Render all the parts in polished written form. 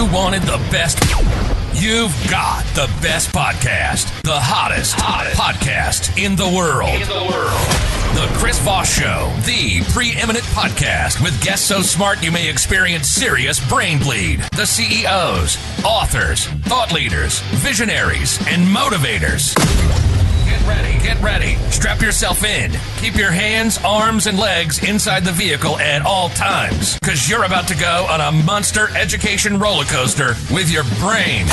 you wanted the best, you've got the best podcast. The hottest podcast in the world. The Chris Voss Show, the preeminent podcast with guests so smart you may experience serious brain bleed. The CEOs, authors, thought leaders, visionaries, and motivators. Get ready. Strap yourself in. Keep your hands, arms, and legs inside the vehicle at all times, because you're about to go on a monster education roller coaster with your brain.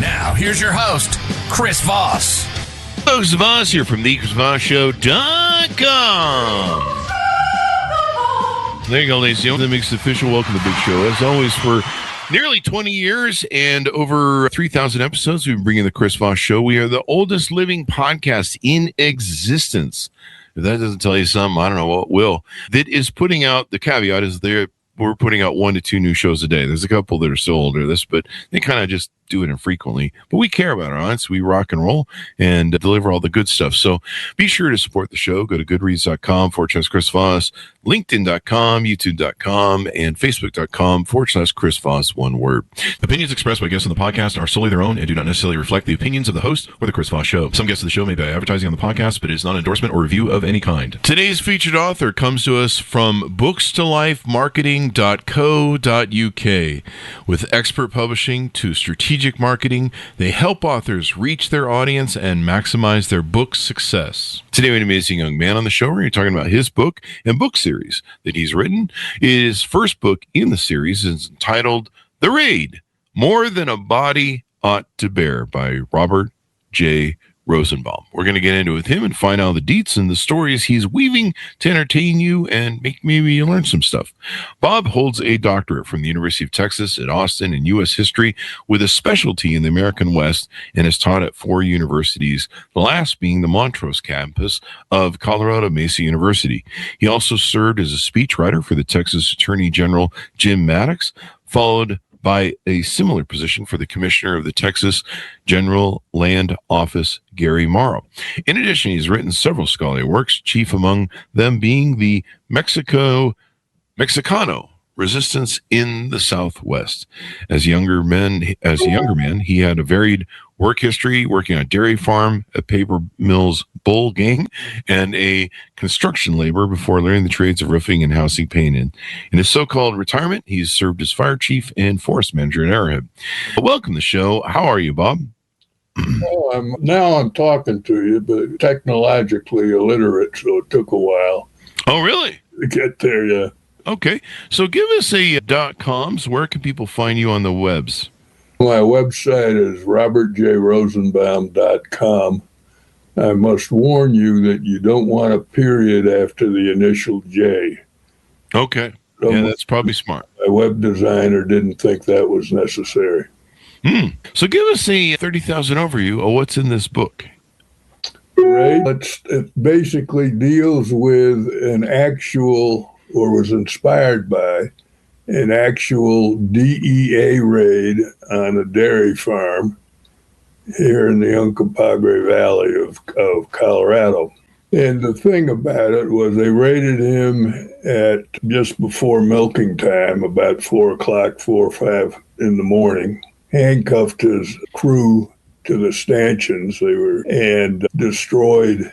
Now, here's your host, Chris Voss. Folks, Voss here from thechrisvossshow.com. There you go, ladies and gentlemen. That makes it official. Welcome to the big show. As always, for nearly 20 years and over 3,000 episodes, we've been bringing the Chris Voss Show. We are the oldest living podcast in existence. If that doesn't tell you something, I don't know what will. That is putting out, the caveat is we're putting out 1 to 2 new shows a day. There's a couple that are still older than this, but they kind of just do it infrequently. But we care about our audience. We rock and roll and deliver all the good stuff. So be sure to support the show. Go to goodreads.com/Chris Voss, LinkedIn.com, YouTube.com, and Facebook.com/Chris Voss, one word. Opinions expressed by guests on the podcast are solely their own and do not necessarily reflect the opinions of the host or the Chris Voss Show. Some guests of the show may be advertising on the podcast, but it is not an endorsement or review of any kind. Today's featured author comes to us from bookstolifemarketing.co.uk. With expert publishing to strategic marketing, they help authors reach their audience and maximize their book success. Today we have an amazing young man on the show. We're talking about his book and book series that he's written. His first book in the series is entitled The Raid, More Than a Body Ought to Bear by Robert J. Rosenbaum. We're going to get into it with him and find out the deets and the stories he's weaving to entertain you and make maybe you learn some stuff. Bob holds a doctorate from the University of Texas at Austin in U.S. history with a specialty in the American West and has taught at 4 universities, the last being the Montrose campus of Colorado Mesa University. He also served as a speechwriter for the Texas Attorney General Jim Maddox, followed by a similar position for the Commissioner of the Texas General Land Office, Gary Morrow. In addition, he's written several scholarly works, chief among them being the Mexicano Resistance in the Southwest. As a younger man, he had a varied work history, working on a dairy farm, a paper mill's bull gang, and a construction laborer before learning the trades of roofing and housing painting. In his so-called retirement, he's served as fire chief and forest manager at Arrowhead. Welcome to the show. How are you, Bob? Well, I'm talking to you, but technologically illiterate, so it took a while. Oh, really? To get there, yeah. Okay. So give us a .coms. Where can people find you on the webs? My website is robertjrosenbaum.com. I must warn you that you don't want a period after the initial J. Okay. Yeah, that's probably smart. My web designer didn't think that was necessary. So give us a 30,000 overview of what's in this book. Right. It basically deals with an actual, or was inspired by, an actual DEA raid on a dairy farm here in the Uncompahgre Valley of Colorado. And the thing about it was they raided him at just before milking time, about 4 o'clock, 4 or 5 in the morning, handcuffed his crew to the stanchions and destroyed,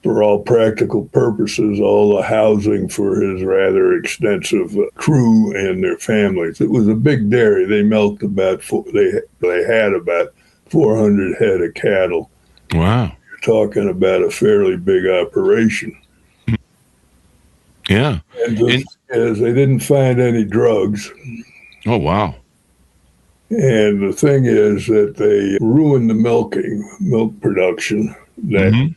for all practical purposes, all the housing for his rather extensive crew and their families. It was a big dairy. They milked they had about 400 head of cattle. Wow. You're talking about a fairly big operation. Yeah. And they didn't find any drugs. Oh, wow. And the thing is that they ruined the milk production that day.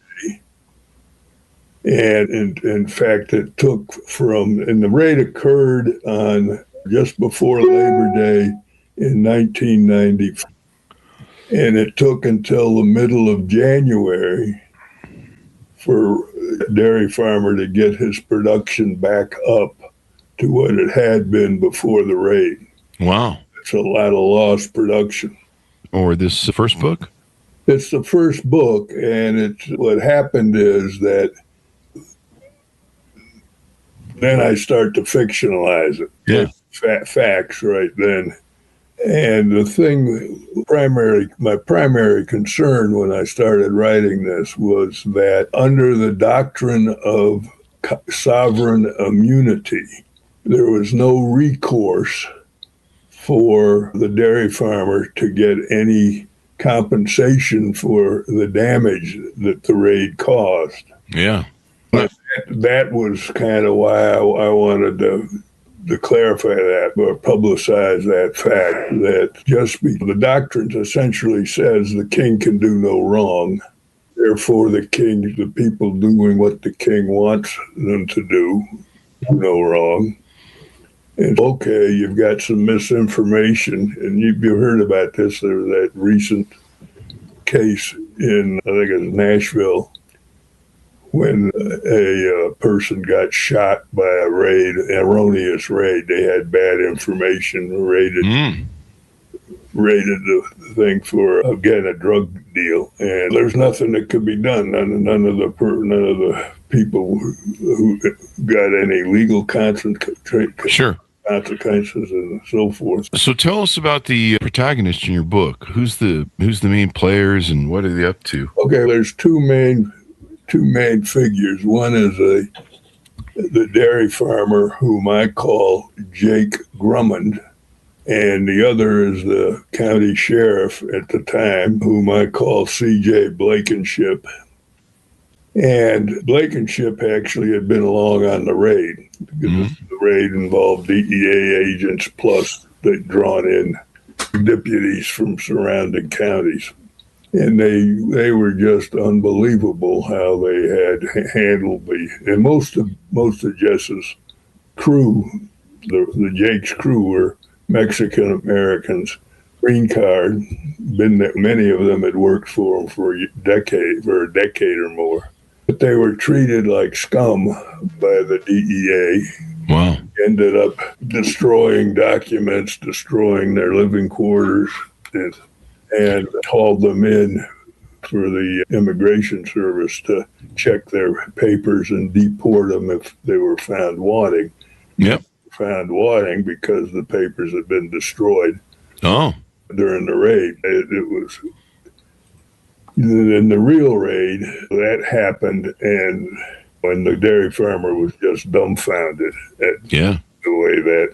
And in fact, it took and the raid occurred on just before Labor Day in 1990. And it took until the middle of January for a dairy farmer to get his production back up to what it had been before the raid. Wow. It's a lot of lost production. Or this first book? It's the first book, and what happened is that then I start to fictionalize it. Yeah. Facts right then. And my primary concern when I started writing this was that under the doctrine of sovereign immunity, there was no recourse for the dairy farmer to get any compensation for the damage that the raid caused. Yeah. But that was kind of why I wanted to clarify that or publicize that fact that the doctrine essentially says the king can do no wrong. Therefore, the people doing what the king wants them to do no wrong. And okay, you've got some misinformation, and you've heard about this. There was that recent case in, I think it was Nashville, when a person got shot by a erroneous raid. They had bad information, raided the thing for, again, a drug deal. And there's nothing that could be done. None of the people who got any legal consequences and so forth. So tell us about the protagonist in your book. Who's the main players and what are they up to? Okay, there's two main figures. One is the dairy farmer whom I call Jake Grummond, and the other is the county sheriff at the time, whom I call C.J. Blakenship. And Blakenship actually had been along on the raid, because the raid involved DEA agents, plus they'd drawn in deputies from surrounding counties. And they were just unbelievable how they had handled and most of Jess's crew, the Jake's crew, were Mexican Americans, green card. Many of them had worked for him for a decade or more. But they were treated like scum by the DEA. Wow. Ended up destroying documents, destroying their living quarters, and hauled them in for the immigration service to check their papers and deport them if they were found wanting. Yep. Found wanting because the papers had been destroyed. Oh. During the raid. It was in the real raid that happened, and when the dairy farmer was just dumbfounded at the way that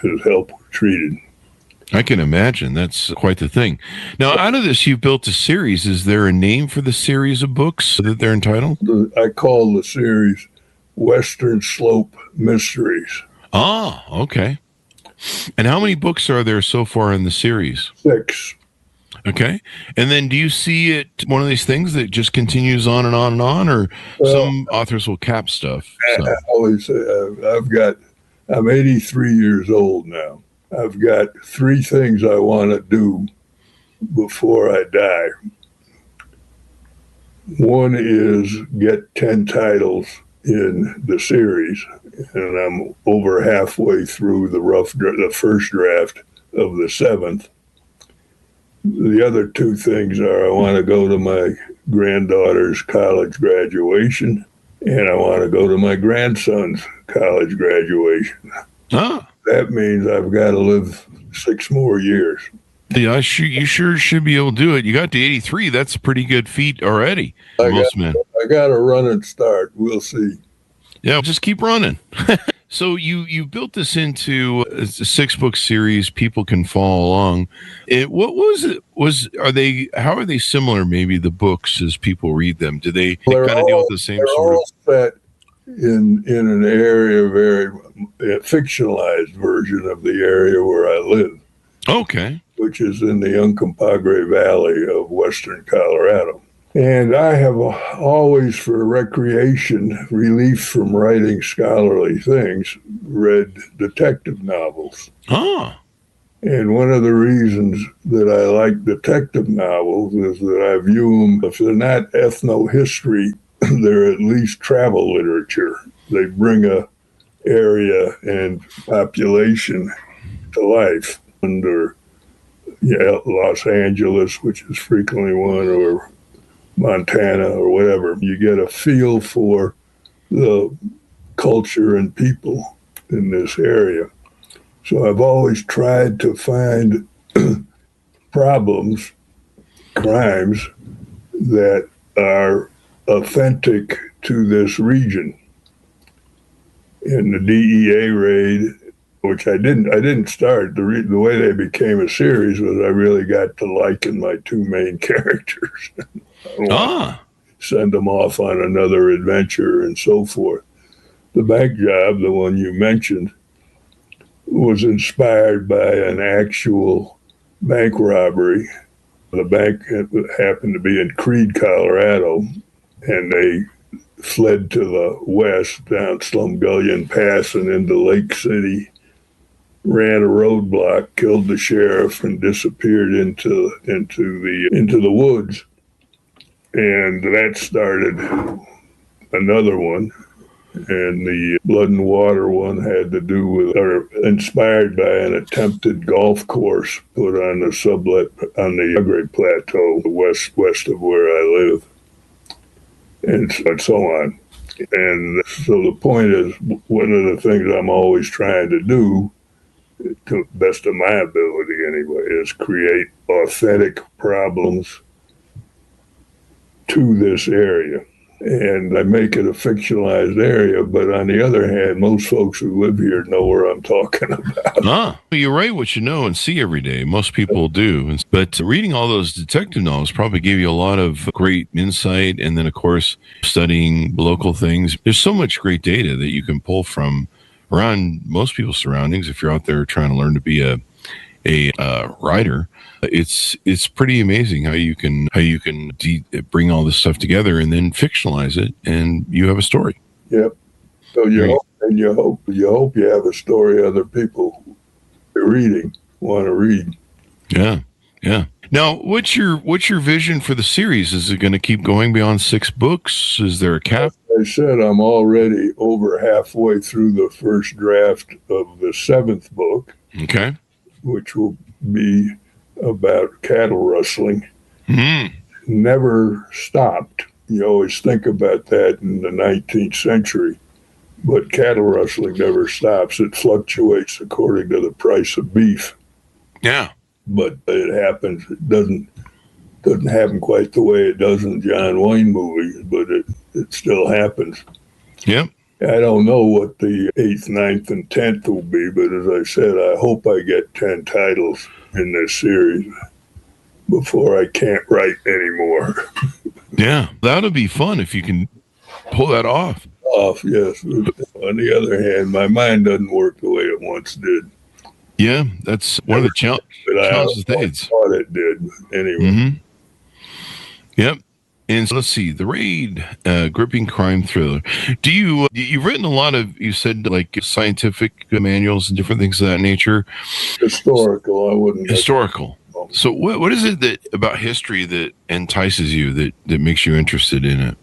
his help was treated. I can imagine. That's quite the thing. Now, out of this, you've built a series. Is there a name for the series of books that they're entitled? I call the series Western Slope Mysteries. Ah, okay. And how many books are there so far in the series? 6. Okay. And then do you see it one of these things that just continues on and on and on, or some authors will cap stuff? So. I always say I'm 83 years old now. I've got 3 things I want to do before I die. One is get 10 titles in the series, and I'm over halfway through the first draft of the 7th. The other 2 things are I want to go to my granddaughter's college graduation, and I want to go to my grandson's college graduation. Ah. That means I've got to live 6 more years. Yeah, you sure should be able to do it. You got to 83. That's a pretty good feat already. Most men. I got to run and start. We'll see. Yeah, just keep running. So you built this into a 6-book series. People can follow along. What was it? How are they similar? Maybe the books as people read them. Do they kind of deal with the same sort of? Set in an area, very fictionalized version of the area where I live. Okay. Which is in the Uncompahgre Valley of western Colorado. And I have always, for recreation, relief from writing scholarly things, read detective novels. Ah. And one of the reasons that I like detective novels is that I view them, if they're not ethnohistory, they're at least travel literature. They bring a area and population to life. Under Los Angeles, which is frequently one, or Montana or whatever, you get a feel for the culture and people in this area. So I've always tried to find problems, crimes that are authentic to this region. In the DEA raid, which I didn't start, the way they became a series was I really got to liking my two main characters. Send them off on another adventure and so forth. The bank job, the one you mentioned, was inspired by an actual bank robbery. The bank happened to be in Creede, Colorado, and they fled to the west down Slumgullion Pass and into Lake City, ran a roadblock, killed the sheriff, and disappeared into the woods. And that started another one. And the Blood and Water one had to do with, or inspired by an attempted golf course put on the Great Plateau, west of where I live, and so on. And so the point is, one of the things I'm always trying to do, to the best of my ability anyway, is create authentic problems to this area. And I make it a fictionalized area, but on the other hand, most folks who live here know where I'm talking about. You write what you know and see every day. Most people do. But reading all those detective novels probably gave you a lot of great insight. And then, of course, studying local things. There's so much great data that you can pull from around most people's surroundings if you're out there trying to learn to be a writer. It's pretty amazing how you can bring all this stuff together and then fictionalize it, and you have a story. Yep. So you hope you have a story other people want to read. Yeah, yeah. Now, what's your vision for the series? Is it going to keep going beyond 6 books? Is there a cap? As I said, I'm already over halfway through the first draft of the 7th book. Okay. Which will be about cattle rustling. Never stopped. You always think about that in the 19th century, but cattle rustling never stops. It fluctuates according to the price of beef. Yeah. But it happens. It doesn't happen quite the way it does in John Wayne movies, but it still happens. Yep. I don't know what the 8th, 9th, and 10th will be, but as I said, I hope I get 10 titles in this series before I can't write anymore. Yeah, that'll be fun if you can pull that off. Yes. On the other hand, my mind doesn't work the way it once did. Yeah, that's one of the challenges I thought it did. Anyway. Mm-hmm. Yep. And so let's see, The Raid, gripping crime thriller. You've written a lot of, you said, like scientific manuals and different things of that nature? Historical, I wouldn't. Historical. So what is it that about history that entices you, that makes you interested in it?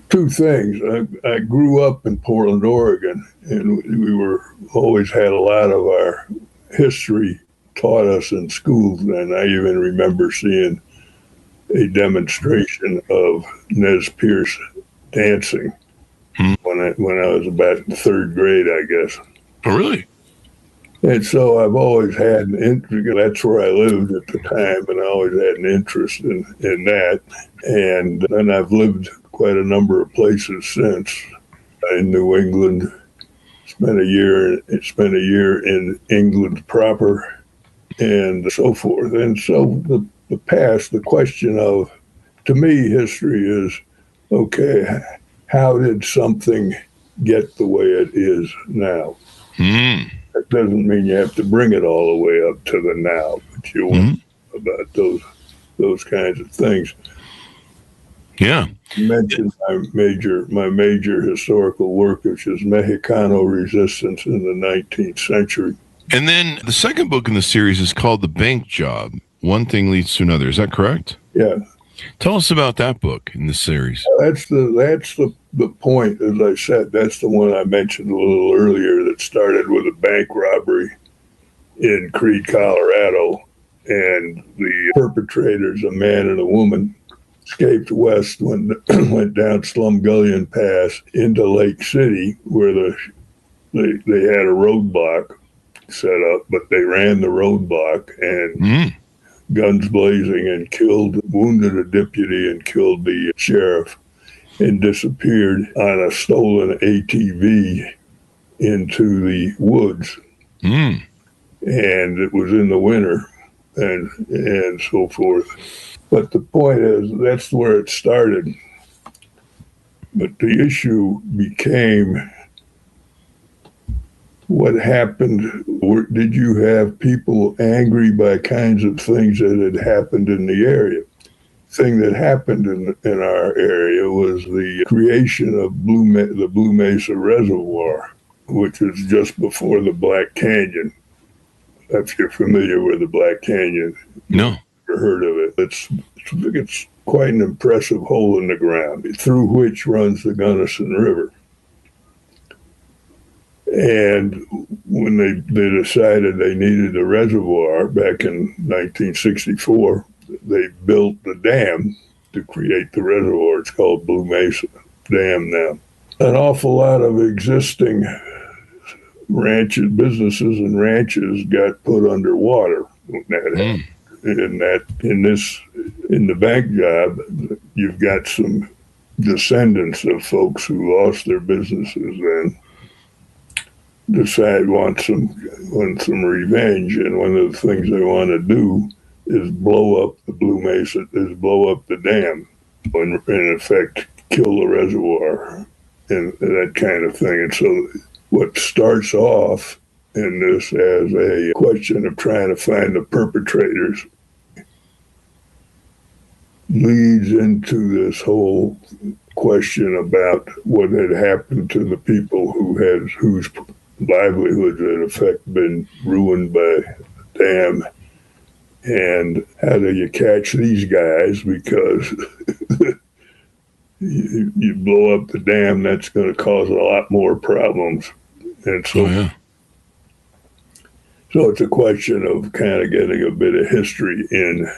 Two things. I grew up in Portland, Oregon, and we always had a lot of our history taught us in schools, and I even remember seeing a demonstration of Nez Perce dancing when I was about in 3rd grade, I guess. Oh, really? And so I've always had an interest. That's where I lived at the time, and I always had an interest in that. And then I've lived quite a number of places since. In New England, spent a year in England proper, and so forth. And so the past, the question of, to me, history is, okay, how did something get the way it is now? That doesn't mean you have to bring it all the way up to the now, but you want about those kinds of things. Yeah. You mentioned my major historical work, which is Mexicano resistance in the 19th century. And then the second book in the series is called The Bank Job. One thing leads to another. Is that correct? Yeah. Tell us about that book in the series. That's the point, as I said. That's the one I mentioned a little earlier that started with a bank robbery in Creede, Colorado. And the perpetrators, a man and a woman, escaped west, went down Slumgullion Pass into Lake City, where they had a roadblock, set up, but they ran the roadblock and guns blazing and wounded a deputy and killed the sheriff and disappeared on a stolen ATV into the woods. And it was in the winter and so forth. But the point is, that's where it started. But the issue became, what happened? Did you have people angry by kinds of things that had happened in the area? Thing that happened in our area was the creation of the Blue Mesa Reservoir, which is just before the Black Canyon. If you're familiar with the Black Canyon. No. Never heard of it. It's quite an impressive hole in the ground through which runs the Gunnison River. And when they decided they needed a reservoir back in 1964, they built the dam to create the reservoir. It's called Blue Mesa Dam now. An awful lot of existing ranches, businesses and ranches got put underwater when that happened. In the bank job, you've got some descendants of folks who lost their businesses and want some revenge, and one of the things they want to do is blow up the dam, and in effect kill the reservoir and that kind of thing. And so what starts off in this as a question of trying to find the perpetrators leads into this whole question about what had happened to the people whose livelihoods had in effect been ruined by the dam. And how do you catch these guys? Because you blow up the dam, that's going to cause a lot more problems. And so, so it's a question of kind of getting a bit of history in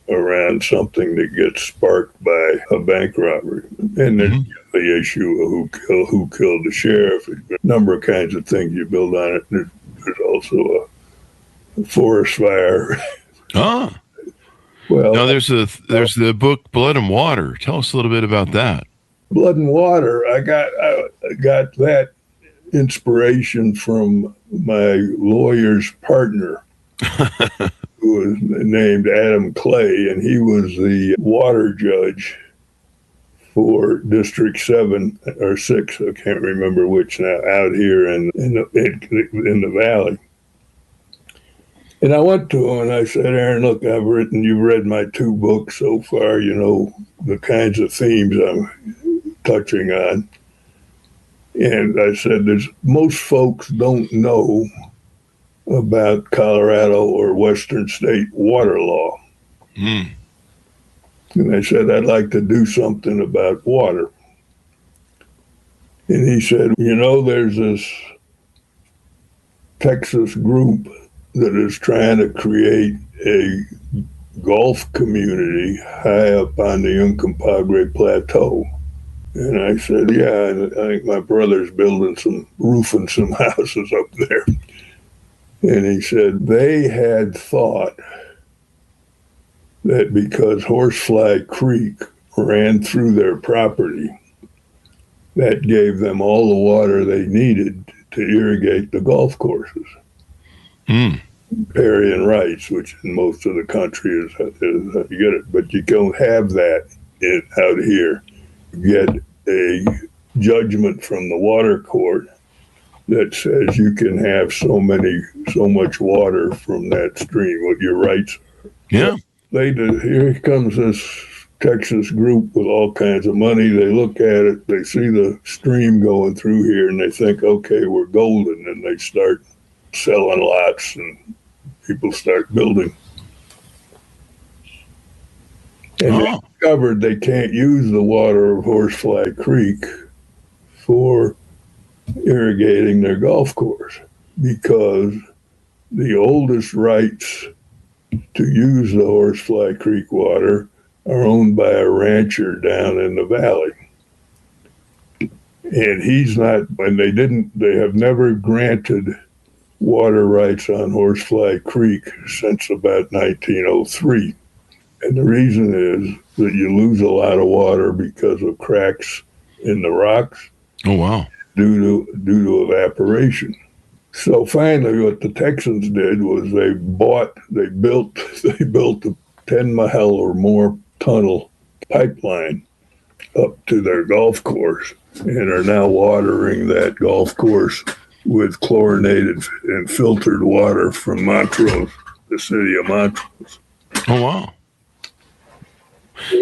around something that gets sparked by a bank robbery. And then the issue of who killed the sheriff, a number of kinds of things you build on it. There's also a forest fire. Ah. Well, now there's the book Blood and Water. Tell us a little bit about that. Blood and Water. I got that inspiration from my lawyer's partner, who was named Adam Clay, and he was the water judge for District 7 or 6, I can't remember which now, out here in the valley. And I went to him and I said, Aaron, look, you've read my 2 books so far, you know, the kinds of themes I'm touching on. And I said, most folks don't know about Colorado or Western state water law. And I said, I'd like to do something about water. And he said, you know, there's this Texas group that is trying to create a golf community high up on the Uncompahgre Plateau. And I said, yeah, I think my brother's roofing some houses up there. And he said they had thought that because Horsefly Creek ran through their property, that gave them all the water they needed to irrigate the golf courses. Perry and Rice, which in most of the country is how you get it, but you don't have that out here. You get a judgment from the water court that says you can have so much water from that stream, what your rights are. Yeah. Here comes this Texas group with all kinds of money. They look at it, they see the stream going through here, and they think, okay, we're golden. And they start selling lots, and people start building. And they discovered they can't use the water of Horsefly Creek for irrigating their golf course because the oldest rights to use the Horsefly Creek water are owned by a rancher down in the valley. And he's not, and they have never granted water rights on Horsefly Creek since about 1903. And the reason is that you lose a lot of water because of cracks in the rocks. Oh, wow. Due to evaporation. So finally what the Texans did was they built a 10-mile or more tunnel pipeline up to their golf course and are now watering that golf course with chlorinated and filtered water from Montrose, the city of Montrose. Oh, wow.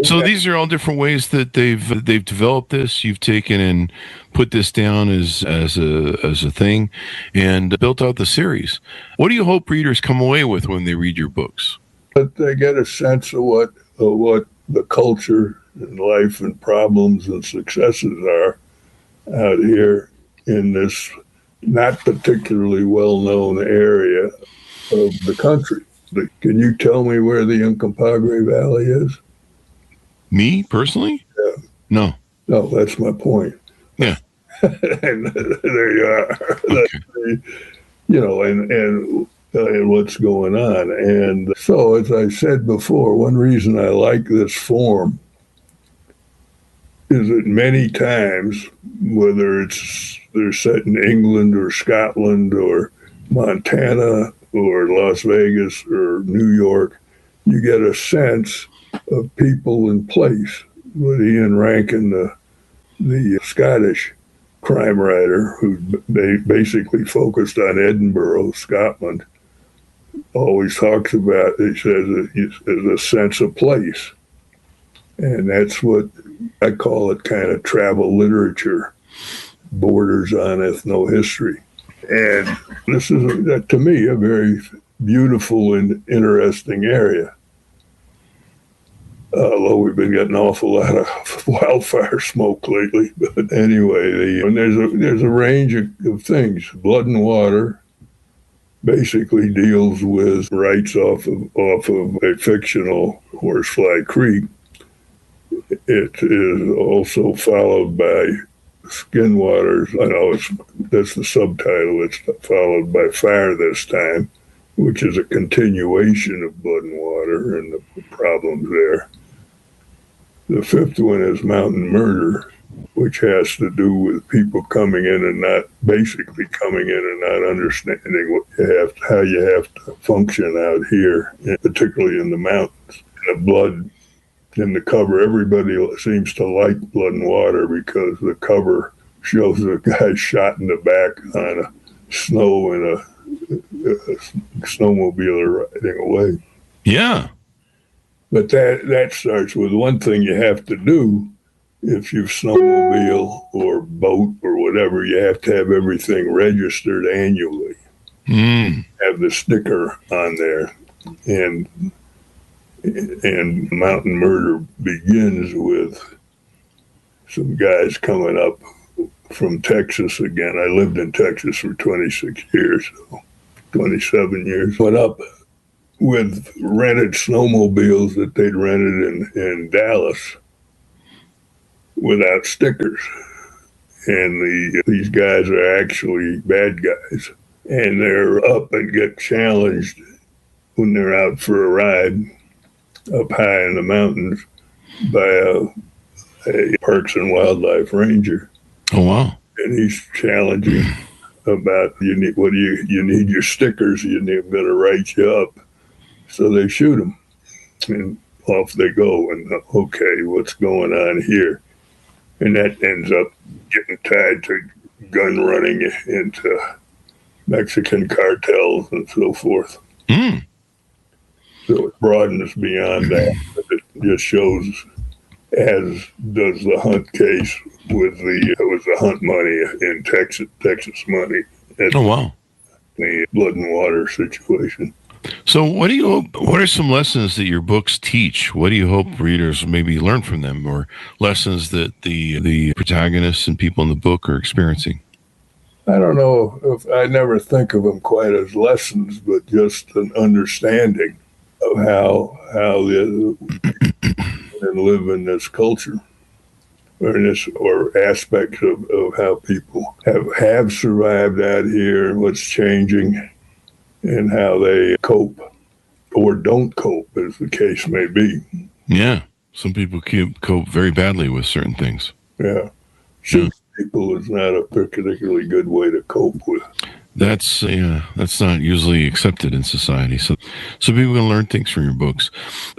So these are all different ways that they've developed this. You've taken and put this down as a thing and built out the series. What do you hope readers come away with when they read your books? But they get a sense of what the culture and life and problems and successes are out here in this not particularly well-known area of the country. Can you tell me where the Uncompahgre Valley is? Me, personally? Yeah. No. No, that's my point. Yeah. And there you are. Okay. And what's going on. And so, as I said before, one reason I like this form is that many times, whether they're set in England or Scotland or Montana or Las Vegas or New York, you get a sense of people in place. With Ian Rankin, the Scottish crime writer who basically focused on Edinburgh, Scotland, always talks about, he says, there's a sense of place. And that's what I call it, kind of travel literature, borders on ethnohistory. And this is, to me, a very beautiful and interesting area. Although we've been getting an awful lot of wildfire smoke lately. But anyway, and there's a range of things. Blood and Water basically deals with rights off of a fictional Horsefly Creek. It is also followed by Skinwaters. I know that's the subtitle. It's followed by Fire this time, which is a continuation of Blood and Water and the problems there. The fifth one is Mountain Murder, which has to do with people coming in and not understanding how you have to function out here, particularly in the mountains. The blood in the cover, everybody seems to like Blood and Water because the cover shows a guy shot in the back on snow in a snowmobile riding away. Yeah. But that starts with one thing you have to do if you snowmobile or boat or whatever. You have to have everything registered annually. Have the sticker on there. And Mountain Murder begins with some guys coming up from Texas again. I lived in Texas for 26 years, so 27 years. Went up with rented snowmobiles that they'd rented in Dallas without stickers. And these guys are actually bad guys. And they're up and get challenged when they're out for a ride up high in the mountains by a Parks and Wildlife ranger. Oh, wow. And he's challenging about, you need your stickers, I'm going to write you up. So they shoot him, and off they go. And okay, what's going on here? And that ends up getting tied to gun running into Mexican cartels and so forth. So it broadens beyond that. It just shows, as does the Hunt case with it was the Hunt money in Texas money. Oh, wow. The Blood and Water situation. So what are some lessons that your books teach? What do you hope readers maybe learn from them, or lessons that the protagonists and people in the book are experiencing? I don't know if I never think of them quite as lessons, but just an understanding of how they live in this culture. or aspects of how people have survived out here and what's changing and how they cope or don't cope, as the case may be. Yeah. Some people cope very badly with certain things. Yeah. Shooting people is not a particularly good way to cope with. That's not usually accepted in society. So people can learn things from your books.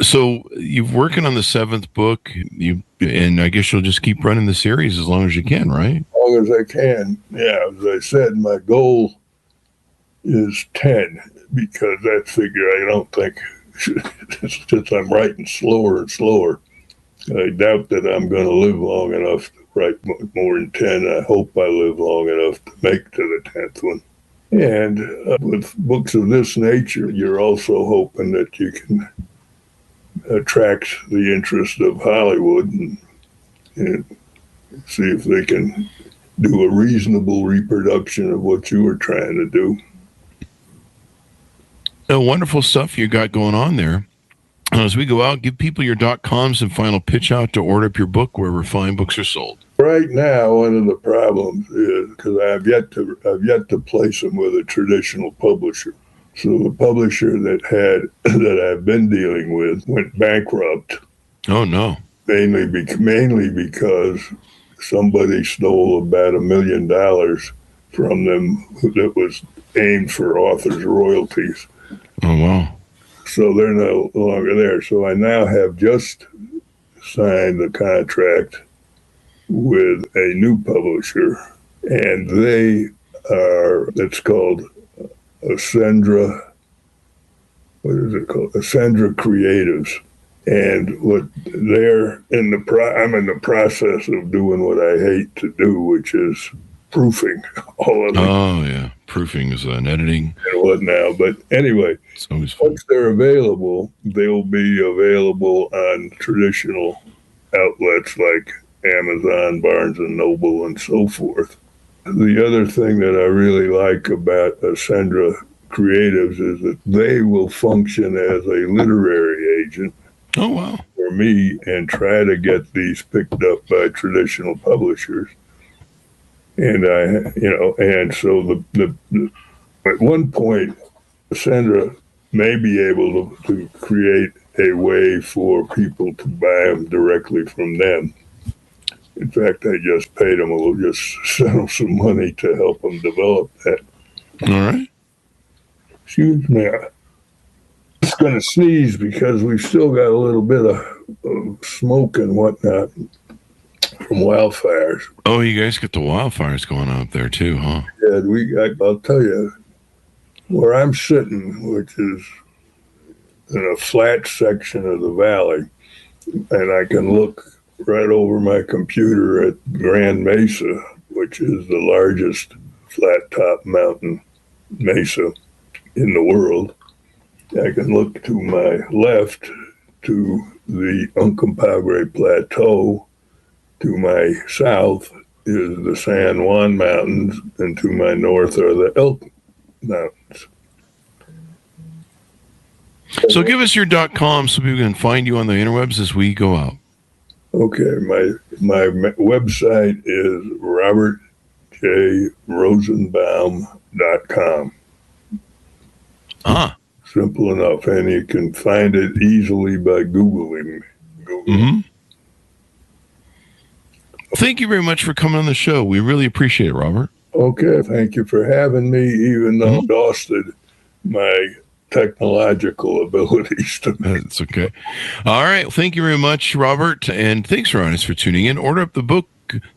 So you're working on the 7th book, and I guess you'll just keep running the series as long as you can, right? As long as I can. Yeah, as I said, my goal is 10, because that figure I don't think, since I'm writing slower and slower, I doubt that I'm going to live long enough to write more than 10. I hope I live long enough to make to the 10th one. And with books of this nature, you're also hoping that you can attract the interest of Hollywood and see if they can do a reasonable reproduction of what you were trying to do. Wonderful stuff you got going on there. As we go out, give people your .coms and final pitch out to order up your book wherever fine books are sold. Right now, one of the problems is because I've yet to place them with a traditional publisher. So the publisher that I've been dealing with went bankrupt. Oh no! Mainly because somebody stole about $1 million from them that was aimed for authors' royalties. Oh wow! So they're no longer there. So I now have just signed the contract with a new publisher, and it's called Ascendra. What is it called? Ascendra Creatives. And I'm in the process of doing what I hate to do, which is proofing all of them. Oh yeah, proofing is an editing and what now? But anyway, once they're available, they'll be available on traditional outlets like Amazon, Barnes and Noble, and so forth. The other thing that I really like about Ascendra Creatives is that they will function as a literary agent. Oh wow! For me, and try to get these picked up by traditional publishers. And so at one point, Sandra may be able to create a way for people to buy them directly from them. In fact, I just paid them. We'll just send them some money to help them develop that. All right. Excuse me. I'm just going to sneeze because we've still got a little bit of smoke and whatnot from wildfires. Oh, you guys got the wildfires going on up there too, huh? Yeah, I'll tell you, where I'm sitting, which is in a flat section of the valley, and I can look right over my computer at Grand Mesa, which is the largest flat-top mountain mesa in the world. I can look to my left to the Uncompahgre Plateau. To my south is the San Juan Mountains, and to my north are the Elk Mountains. So give us your .com so people can find you on the interwebs as we go out. Okay, my website is robertjrosenbaum.com. Ah. Simple enough, and you can find it easily by Googling. Mm-hmm. Thank you very much for coming on the show. We really appreciate it, Robert. Okay, thank you for having me, even though exhausted my technological abilities to me. That's okay. All right. Thank you very much, Robert. And thanks, Ronis, for tuning in. Order up the book,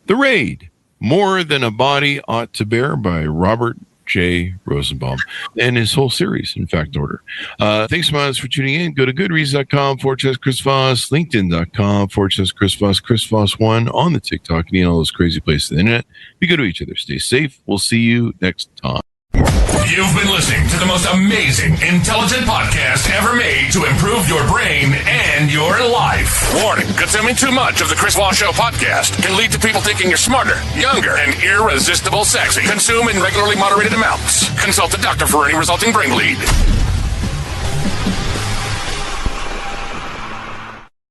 The Raid, More Than a Body Ought to Bear by Robert J. Rosenbaum, and his whole series, in fact, order. Thanks so much for tuning in. Go to goodreads.com/Chris Voss, LinkedIn.com/Chris Voss, Chris Voss1 on the TikTok, and all those crazy places on the internet. Be good to each other. Stay safe. We'll see you next time. You've been listening to the most amazing, intelligent podcast ever made to improve your brain and your life. Warning, consuming too much of the Chris Voss Show podcast can lead to people thinking you're smarter, younger, and irresistible sexy. Consume in regularly moderated amounts. Consult a doctor for any resulting brain bleed.